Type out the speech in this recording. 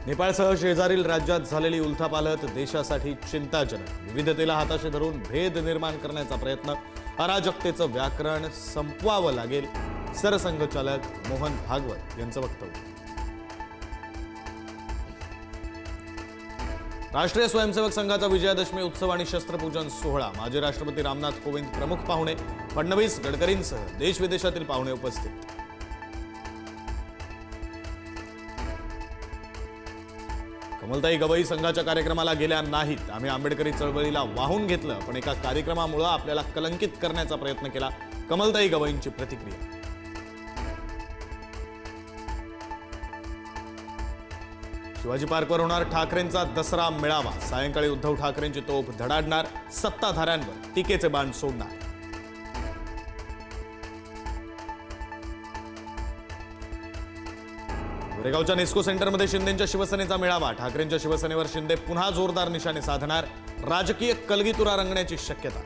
नेपाळसह शेजारील राज्यात झालेली उलथापालथ देशासाठी चिंताजनक। विविधतेला हाताशी धरून भेद निर्माण करण्याचा प्रयत्न, अराजकतेचं व्याकरण संपवावं लागेल, सरसंघचालक मोहन भागवत यांचं वक्तव्य। राष्ट्रीय स्वयंसेवक संघाचा विजयादशमी उत्सव आणि शस्त्रपूजन सोहळा। माजी राष्ट्रपती रामनाथ कोविंद प्रमुख पाहुणे, फडणवीस गडकरींसह देश विदेशातील पाहुणे उपस्थित। कमलताई गवई संघाच्या कार्यक्रमाला गेल्या नाहीत। आम्ही आंबेडकरी चळवळीला वाहून घेतलं, पण एका कार्यक्रमामुळे आपल्याला कलंकित करण्याचा प्रयत्न केला। कमलताई गवईंची प्रतिक्रिया। शिवाजी पार्कवर होणार ठाकरेंचा दसरा मेळावा। सायंकाळी उद्धव ठाकरेंची तोफ धडाडणार, सत्ताधाऱ्यांवर टीकेचे बाण सोडणार। गोरेगावच्या नेस्को सेंटरमध्ये शिंदेंच्या शिवसेनेचा मेळावा। ठाकरेंच्या शिवसेनेवर शिंदे पुन्हा जोरदार निशाणे साधणार, राजकीय कलगीतुरा रंगण्याची शक्यता।